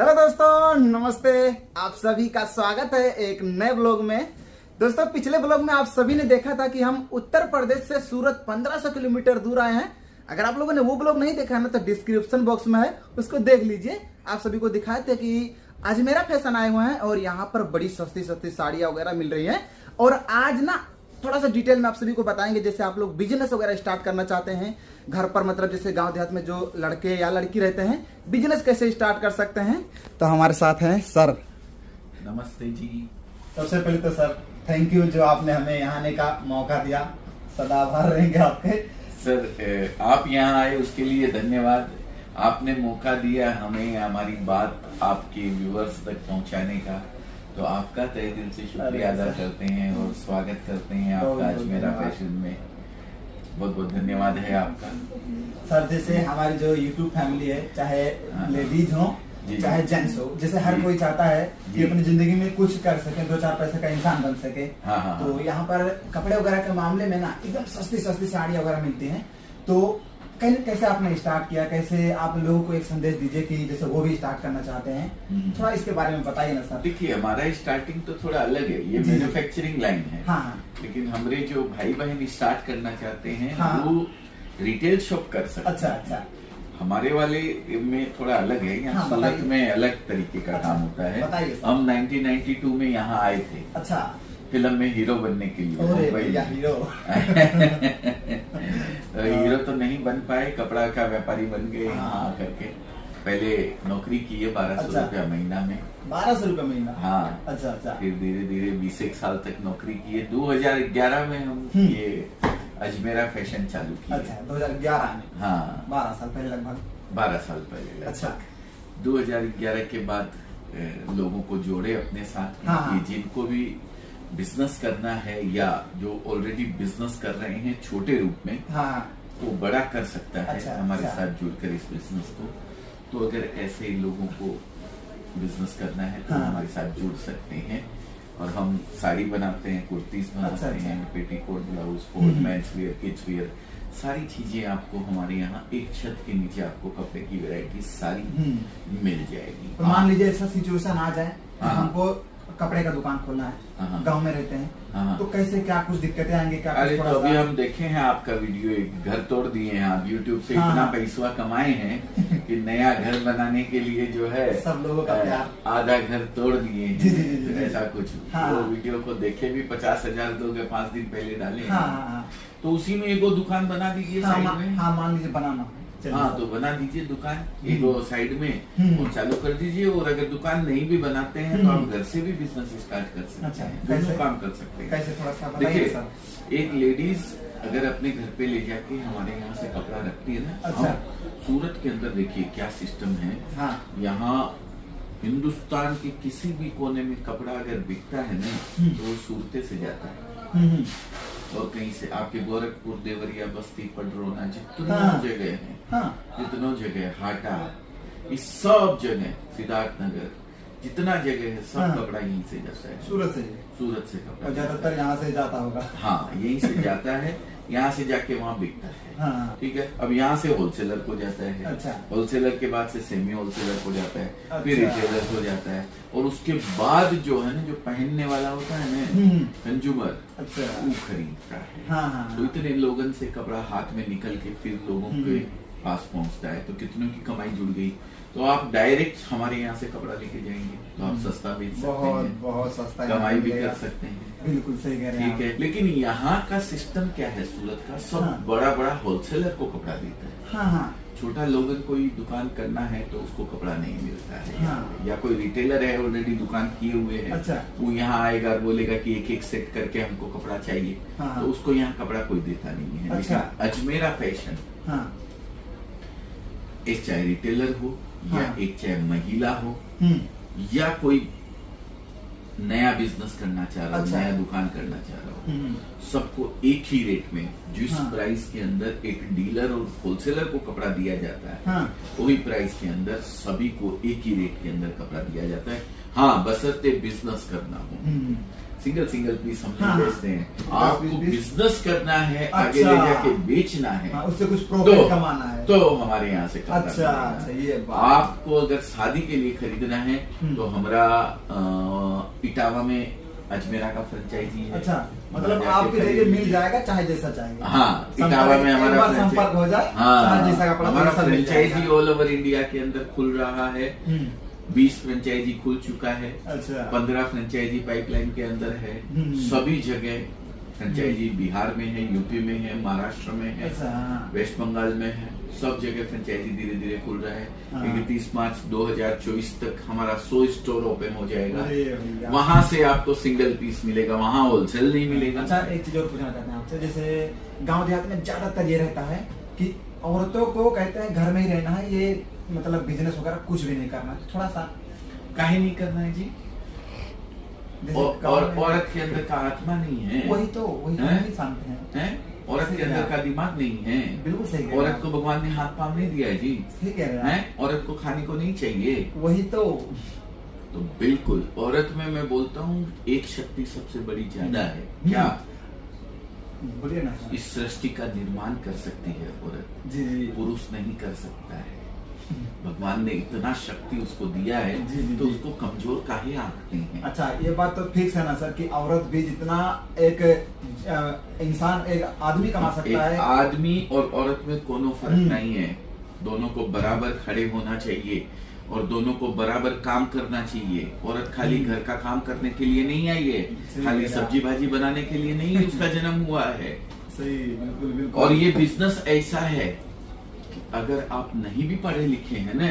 Hello दोस्तों, नमस्ते। आप सभी का स्वागत है एक नए ब्लॉग में। दोस्तों, पिछले ब्लॉग में आप सभी ने देखा था कि हम उत्तर प्रदेश से सूरत 1500 किलोमीटर दूर आए हैं। अगर आप लोगों ने वो ब्लॉग नहीं देखा है ना तो डिस्क्रिप्शन बॉक्स में है, उसको देख लीजिए। आप सभी को दिखाए थे कि अजमेरा फैशन आए हुए हैं और यहाँ पर बड़ी सस्ती सस्ती साड़ियाँ वगैरह मिल रही हैं। और आज ना थोड़ा सा डिटेल में आप सभी को बताएंगे, जैसे आप लोग बिजनेस वगैरह स्टार्ट करना चाहते हैं घर पर, मतलब जैसे गांव देहात में जो लड़के या लड़की रहते हैं, बिजनेस कैसे स्टार्ट कर सकते हैं। तो हमारे साथ हैं सर। नमस्ते जी। सबसे पहले तो सर थैंक यू जो आपने हमें यहाँ आने का मौका दिया, सदा आभार रहेंगे आपके। सर, आप यहाँ आए उसके लिए धन्यवाद। आपने मौका दिया हमें हमारी बात आपके व्यूअर्स तक पहुँचाने का, तो आपका तहे दिल से शुक्रिया अदा करते हैं और स्वागत करते हैं आपका अजमेरा फैशन में। बहुत बहुत धन्यवाद है आपका। सर, जैसे हमारी जो यूट्यूब फैमिली है, चाहे लेडीज हो चाहे जेंट्स हो, जैसे हर कोई चाहता है कि अपनी जिंदगी में कुछ कर सके, 2-4 पैसे का इंसान बन सके। तो यहाँ पर कपड़े वगैरह के मामले में ना एकदम सस्ती सस्ती साड़ियाँ वगैरह मिलती हैं। तो कैसे आपने स्टार्ट किया, कैसे आप लोगों को एक संदेश दीजिए कि जैसे वो भी स्टार्ट करना चाहते हैं, थोड़ा इसके बारे में बताइए ना सर। देखिए, हमारा स्टार्टिंग तो थोड़ा अलग है, ये मैन्युफैक्चरिंग लाइन है। लेकिन हमारे जो भाई बहन स्टार्ट करना चाहते हैं वो रिटेल शॉप कर सकते हैं। अच्छा। हमारे वाले में थोड़ा अलग है, यहाँ सूरत में अलग तरीके का काम होता है। हम 1992 में यहाँ आए थे। अच्छा। फिल्म में हीरो बनने के लिए। हीरो तो नहीं बन पाए, कपड़ा का व्यापारी बन गए यहाँ करके। पहले नौकरी की है 1200 रुपया महीना में। 1200 रुपया महीना? हाँ। अच्छा। फिर धीरे धीरे 20 साल तक नौकरी की है। 2011 में हम ये अजमेरा फैशन चालू किया। अच्छा, 2011 में? हाँ, 12 साल पहले लगभग। 12 साल पहले। अच्छा। 2011 के बाद लोगों को जोड़े अपने साथ। हाँ। जिनको भी बिजनेस करना है या जो ऑलरेडी बिजनेस कर रहे हैं छोटे रूप में, वो बड़ा कर सकता है हमारे साथ जुड़कर इस बिजनेस को। तो अगर ऐसे लोगों को बिजनेस करना है तो हमारे साथ जुड़ सकते हैं। और हम साड़ी बनाते हैं, कुर्तीज बनाते हैं, petticoat, blouse, coat, men's wear, kids wear, सारी चीजें आपको हमारे यहाँ एक छत के नीचे आपको कपड़े की वैरायटी सारी मिल जाएगी। तो मान लीजिए ऐसा सिचुएशन आ जाए, हमको कपड़े का दुकान खोलना है, गांव में रहते हैं, तो कैसे क्या कुछ दिक्कतें आएंगे क्या? अरे तो अभी हम देखे हैं आपका वीडियो, एक घर तोड़ दिए हैं आप, यूट्यूब से इतना पैसा कमाए हैं कि नया घर बनाने के लिए जो है सब लोगों का प्यार, आधा घर तोड़ दिए हैं। ऐसा कुछ वो वीडियो को देखे भी 50,000 दोगे 5 दिन पहले डाले। तो उसी में एगो दुकान बना दीजिए साइड में। मान लीजिए बनाना। हाँ, तो बना दीजिए दुकान एक साइड में और चालू कर दीजिए। और अगर दुकान नहीं भी बनाते हैं तो आप घर से भी बिजनेस स्टार्ट कर सकते हैं। दोनों काम कर सकते हैं। कैसे थोड़ा सा देखिए, एक लेडीज अगर अपने घर पे ले जाके हमारे यहाँ से कपड़ा रखती है ना। अच्छा। सूरत के अंदर देखिए क्या सिस्टम है। यहाँ हिंदुस्तान के किसी भी कोने में कपड़ा अगर बिकता है ना तो वो सूरत से जाता है। और कहीं से आपके गोरखपुर, देवरिया, बस्ती, पडरौना, जितनी जगह है, जितनों जगह, हाटा, इस सब जगह, सिद्धार्थ नगर, जितना जगह है सब कपड़ा यहीं से जाता है। सूरत से कपड़ा ज्यादातर यहाँ से जाता होगा। हाँ, यहीं से जाता है, यहाँ से जाके वहाँ बिकता है। ठीक है। अब यहाँ से होलसेलर को जाता है। अच्छा। होलसेलर के बाद से सेमी होलसेलर को जाता है, फिर रिटेलर को जाता है, और उसके बाद जो है ना, जो पहनने वाला होता है ना, कंज्यूमर, वो खरीदता है। तो इतने लोगों से कपड़ा हाथ में निकल के फिर लोगों के पास पहुँचता है, तो कितनों की कमाई जुड़ गई। तो आप डायरेक्ट हमारे यहाँ से कपड़ा लेके जाएंगे तो आप सस्ता बेच सकते हैं, बहुत सस्ता कमाई भी कर सकते हैं। बिल्कुल सही कह रहे हैं। ठीक है। लेकिन यहाँ का सिस्टम क्या है, सूरत का सब बड़ा बड़ा होलसेलर को कपड़ा देता है। छोटा लोगों कोई दुकान करना है तो उसको कपड़ा नहीं मिलता है। या कोई रिटेलर है ऑलरेडी दुकान किए हुए है, वो यहाँ आएगा और बोलेगा कि एक सेट करके हमको कपड़ा चाहिए, तो उसको यहाँ कपड़ा कोई देता नहीं है। लेकिन अजमेरा फैशन एक चाहे रिटेलर हो या एक चाहे महिला हो या कोई नया बिजनेस करना चाह रहा हूँ, अच्छा। नया दुकान करना चाह रहा हूँ, सबको एक ही रेट में जिस हाँ। प्राइस के अंदर एक डीलर और होलसेलर को कपड़ा दिया जाता है, हाँ। वही प्राइस के अंदर सभी को एक ही रेट के अंदर कपड़ा दिया जाता है। हाँ, बशर्ते बिजनेस करना हो। सिंगल पीस हम हाँ। नहीं बेचते हैं। आपको बिजनेस करना है, आगे अच्छा। ले जाके बेचना है, हाँ, उससे कुछ प्रॉफिट कमाना है तो हमारे यहाँ से कपड़ा अच्छा, मिलेगा। अच्छा, ये बात। आपको अगर शादी के लिए खरीदना है तो हमारा इटावा में अजमेरा का फ्रेंचाइजी है। अच्छा, मतलब जाके आपके जरिए खरीदिए। मिल जाएगा चाहे जैसा चाहिए। हाँ, इटावा में हमारा एक बार संपर्क हो जाए, चाहे जैसा कपड़ा हमारा वैसा मिल फ्रेंचाइजी जाएगा। ऑल ओवर इंडिया के अंदर खुल रहा है। 20 फ्रेंचाइजी खुल चुका है। अच्छा। 15 फ्रेंचाइजी पाइपलाइन के अंदर है। सभी जगह फ्रेंचाइजी बिहार में है, यूपी में है, महाराष्ट्र में है, अच्छा, हाँ। वेस्ट बंगाल में है। सब जगह फ्रेंचाइजी धीरे धीरे खुल रहा है। हाँ। 31 मार्च 2024 तक हमारा 100 स्टोर ओपन हो जाएगा। अरे भैया। वहां से आपको सिंगल पीस मिलेगा, वहां होलसेल नहीं मिलेगा। अच्छा, एक चीज और पूछना चाहते हैं आपसे, जैसे गांव देहात में ज्यादातर ये रहता है कि औरतों को कहते हैं घर में ही रहना है, ये मतलब बिजनेस वगैरह कुछ भी नहीं करना, थोड़ा सा काहे नहीं करना है जी? जैसे और गाँव में- औरत के अंदर का आत्मा नहीं है। वही तो वही हैं? हम भी जानते हैं। हैं? औरत के अंदर का दिमाग नहीं है। बिल्कुल सही कह रहे हैं औरत आप। को भगवान ने हाथ पाँव नहीं दिया है जी। सही कह रहे हैं हैं? औरत को खाने को नहीं चाहिए। वही तो बिल्कुल औरत में मैं बोलता हूँ एक शक्ति सबसे बड़ी ज्यादा है। क्या? बोलिए ना सर। इस सृष्टि का निर्माण कर सकती है औरत, जी जी पुरुष नहीं कर सकता है। भगवान ने इतना शक्ति उसको दिया है, जी, जी, तो जी। उसको कमजोर काहे आंकते हैं? अच्छा, ये बात तो फिक्स है ना सर कि औरत भी जितना एक इंसान एक आदमी कमा एक सकता है। आदमी और औरत में कोनो फर्क हम्म। नहीं है। दोनों को बराबर खड़े होना चाहिए और दोनों को बराबर काम करना चाहिए। औरत खाली घर का काम करने के लिए नहीं आई है, सही खाली कह रहा। सब्जी भाजी बनाने के लिए नहीं उसका जन्म हुआ है। सही, बिल्कुल बिल्कुल। और ये बिजनेस ऐसा है कि अगर आप नहीं भी पढ़े लिखे हैं ना,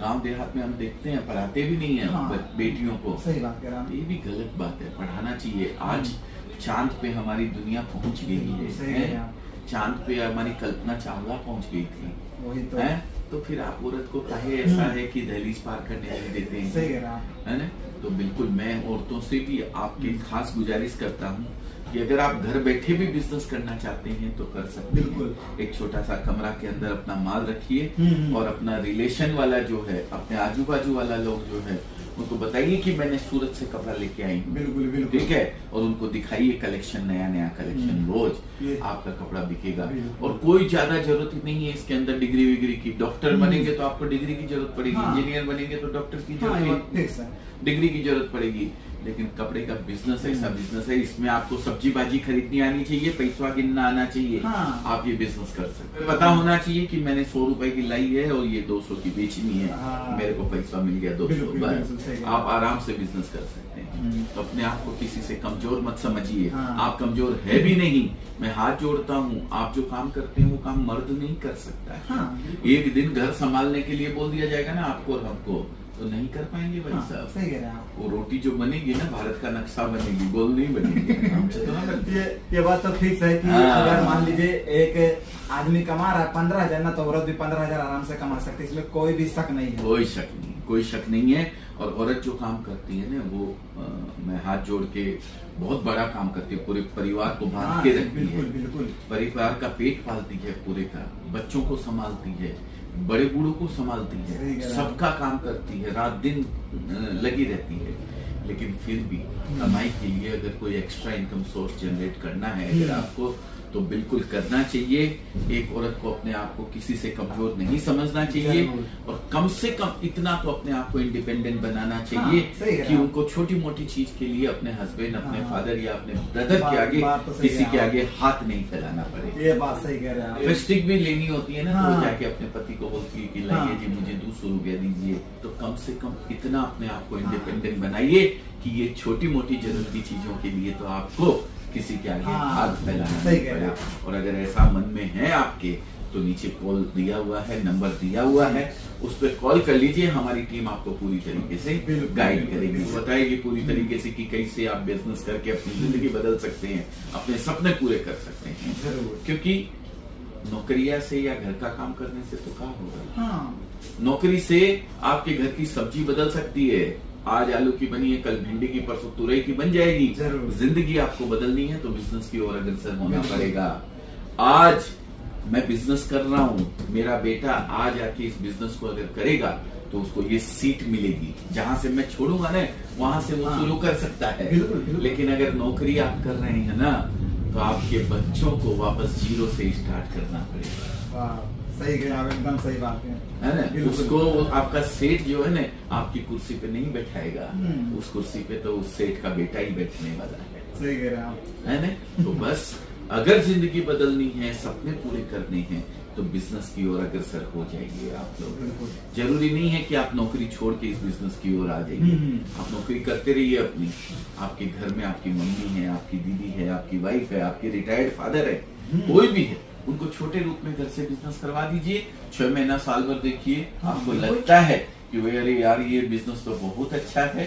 गांव देहात में हम देखते हैं पढ़ाते भी नहीं है हाँ। बेटियों को। सही बात कह रहा हूँ। ये भी गलत बात है, पढ़ाना चाहिए। आज चांद पे हमारी दुनिया पहुंच गई सही है, है। चांद पे हमारी कल्पना चावला पहुंच गई थी, वही तो है? तो फिर आप औरत को काहे ऐसा है कि दहलीज पार करने नहीं देते हैं? सही कह रहा हूँ। है ना? तो बिल्कुल मैं औरतों से भी आपकी खास गुजारिश करता हूँ कि अगर आप घर बैठे भी बिजनेस करना चाहते हैं तो कर सकते बिल्कुल। हैं। एक छोटा सा कमरा के अंदर अपना माल रखिए हम्म। और अपना रिलेशन वाला जो है, अपने आजू बाजू वाला लोग जो है, उनको बताइए कि मैंने सूरत से कपड़ा लेके आई हूँ। बिल्कुल बिल्कुल। ठीक है, और उनको दिखाइए कलेक्शन, नया कलेक्शन, रोज ये- आपका कपड़ा बिकेगा। बिल्कुल। और कोई ज्यादा जरूरत ही नहीं है इसके अंदर डिग्री विग्री की। डॉक्टर बनेंगे तो आपको डिग्री की जरूरत पड़ेगी, हाँ। इंजीनियर बनेंगे तो डॉक्टर की हाँ, ये बात जरूरत फिक्स है। डिग्री की जरूरत पड़ेगी। लेकिन कपड़े का बिजनेस ऐसा बिजनेस है, इसमें आपको सब्जी भाजी खरीदनी आनी चाहिए, पैसा गिनना आना चाहिए। हाँ। आप ये बिजनेस कर सकते हैं। पता होना चाहिए कि मैंने 100 रुपए की लाई है और ये 200 की बेचनी है, हाँ। मेरे को पैसा मिल गया 200। बिल्कुल, बिल्कुल सही बस कहा। आप आराम से बिजनेस कर सकते हैं। तो अपने आप को किसी से कमजोर मत समझिए। हाँ। आप कमजोर है भी नहीं। मैं हाथ जोड़ता हूँ, आप जो काम करते हैं वो काम मर्द नहीं कर सकता है। हाँ, एक दिन घर संभालने के लिए बोल दिया जाएगा ना आपको और हमको, तो नहीं कर पाएंगे भाई हाँ, साहब। सही कह रहे हैं आप। वो रोटी जो बनेगी ना, भारत का नक्शा बनेगी, गोल नहीं बनेगी। हमसे तो ना बनती। ये बात तो फिक्स है कि हाँ। अगर मान लीजिए एक आदमी कमा रहा है 15,000 ना, तो औरत भी 15,000 आराम से कमा सकती है, इसमें कोई भी शक नहीं है। कोई शक नहीं, कोई शक नहीं है। और औरत जो काम करती है ना वो मैं हाथ जोड़ के बहुत बड़ा काम करती है, पूरे परिवार को बांध हाँ, के रखती बिल्कुल है, बिल्कुल। परिवार का पेट पालती है पूरे का, बच्चों को संभालती है, बड़े बूढ़ों को संभालती सही है, कह रहा है। सबका काम करती है, रात दिन लगी रहती है। लेकिन फिर भी कमाई के लिए अगर कोई एक्स्ट्रा इनकम सोर्स जनरेट करना है अगर आपको, तो बिल्कुल करना चाहिए। एक औरत को अपने आप को किसी से कमजोर नहीं समझना चाहिए जरूर। और कम से कम इतना तो अपने आप को इंडिपेंडेंट बनाना चाहिए हाँ, सही है। कि उनको छोटी मोटी चीज के लिए अपने हस्बैंड, अपने हाँ। फादर या अपने ब्रदर के आगे, बात तो सही किसी है। के आगे हाथ नहीं फैलाना पड़े। ये बात सही कह रहे हैं आप। लिपस्टिक भी लेनी होती है ना, तो हाँ। वो जाके अपने पति को बोलती है कि लाइए हाँ। जी मुझे 200 रुपया दीजिए। तो कम से कम इतना अपने आप को इंडिपेंडेंट बनाइए कि ये छोटी मोटी जरूरती चीजों के लिए तो आपको किसी के आगे हाँ, हाथ फैलाना सही नहीं कह रहे पड़े। हैं। और अगर ऐसा मन में है आपके, तो नीचे कॉल दिया हुआ है, नंबर दिया हुआ है, उस पर कॉल कर लीजिए। हमारी टीम आपको पूरी तरीके से बिल्कुल, गाइड बिल्कुल, करेगी, बिल्कुल। बताएगी पूरी तरीके से कि कैसे आप बिजनेस करके अपनी जिंदगी बदल सकते हैं, अपने सपने पूरे कर सकते हैं। जरूर। क्योंकि नौकरिया से या घर का काम करने से तो क्या होगा? हाँ, नौकरी से आपके घर की सब्जी बदल सकती है, आज आलू की बनी है, कल भिंडी की, परसों तुरई की बन जाएगी। जरूर। जिंदगी आपको बदलनी है तो बिजनेस की ओर अग्रसर होना पड़ेगा। आज मैं बिजनेस कर रहा हूँ, मेरा बेटा आज आके इस बिजनेस को अगर करेगा तो उसको ये सीट मिलेगी, जहां से मैं छोड़ूंगा ना वहां से वो शुरू कर सकता है। बिल्कुल, बिल्कुल। लेकिन अगर नौकरी आप कर रहे हैं ना तो आपके बच्चों को वापस जीरो से स्टार्ट करना पड़ेगा। वाह, सही कहे आप, एकदम सही बात है ना। बिल्कुल। उसको आपका सेठ जो है ना आपकी कुर्सी पे नहीं बैठाएगा, उस कुर्सी पे तो उस सेठ का बेटा ही बैठने वाला है। सही कह रहे हैं आप। है ना। तो बस अगर जिंदगी बदलनी है, सपने पूरे करने हैं तो बिजनेस की ओर अग्रसर हो जाइए आप लोग। बिल्कुल। जरूरी नहीं है कि आप नौकरी छोड़ के इस बिजनेस की ओर आ जाइए। आप नौकरी करते रहिए अपनी। आपके घर में आपकी मम्मी है, आपकी दीदी है, आपकी वाइफ है, आपके रिटायर्ड फादर है, कोई भी है, उनको छोटे रूप में घर से बिजनेस करवा दीजिए। 6 महीना साल भर देखिए, आपको लगता है कि अरे यार ये बिजनेस तो बहुत अच्छा है,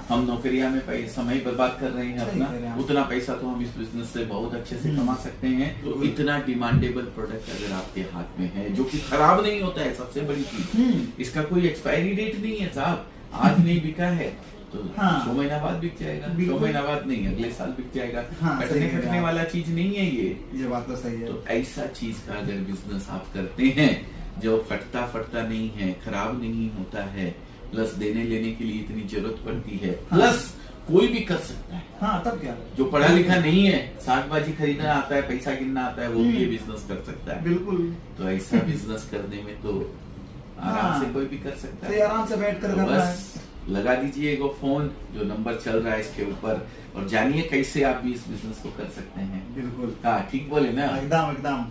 हम नौकरिया में समय बर्बाद कर रहे हैं अपना, उतना पैसा तो हम इस बिजनेस से बहुत अच्छे से कमा सकते हैं। तो इतना डिमांडेबल प्रोडक्ट अगर आपके हाथ में है जो कि खराब नहीं होता है, सबसे बड़ी चीज, इसका कोई एक्सपायरी डेट नहीं है साहब। आज नहीं बिका है तो 6 महीना बाद बिक जाएगा, 6 महीना बाद नहीं अगले साल बिक जाएगा। कटने वाला चीज नहीं है ये बात तो सही है। तो ऐसा चीज का अगर बिजनेस आप करते हैं जो फटता नहीं है, खराब नहीं होता है, प्लस देने लेने के लिए इतनी जरूरत पड़ती है, प्लस कोई भी कर सकता है। तब क्या, जो पढ़ा लिखा नहीं है, साग भाजी खरीदना आता है, पैसा गिनना आता है, वो भी ये बिजनेस कर सकता है। बिल्कुल। तो ऐसा बिजनेस करने में तो आराम से कोई भी कर सकता है। आराम से बैठ कर बस लगा दीजिए एगो फोन, जो नंबर चल रहा है इसके ऊपर, और जानिए कैसे आप भी इस बिजनेस को कर सकते हैं। बिल्कुल। हाँ, ठीक बोले ना, एकदम एकदम।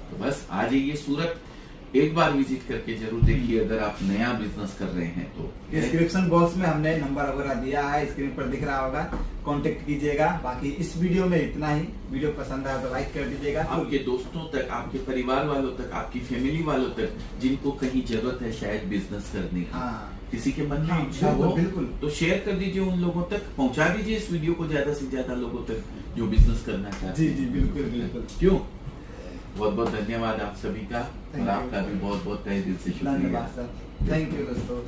तो बस आ जाइए सूरत, एक बार विजिट करके जरूर देखिए अगर आप नया बिजनेस कर रहे हैं तो। डिस्क्रिप्शन बॉक्स में हमने नंबर वगैरह दिया है, स्क्रीन पर दिख रहा होगा, कांटेक्ट कीजिएगा। बाकी इस वीडियो में इतना ही। वीडियो पसंद आया तो लाइक कर दीजिएगा। आपके दोस्तों तक, आपके परिवार वालों तक, आपकी फैमिली वालों तक जिनको कहीं जरूरत है शायद बिजनेस करने की, किसी के मन में इच्छा हो तो शेयर कर दीजिए, उन लोगों तक पहुंचा दीजिए इस वीडियो को ज्यादा से ज्यादा लोगों तक जो बिजनेस करना चाहते हैं। जी बिल्कुल बिल्कुल। क्यों, बहुत बहुत धन्यवाद आप सभी का, और आपका भी बहुत बहुत तहे दिल से शुक्रिया। धन्यवाद सर, थैंक यू दोस्तों।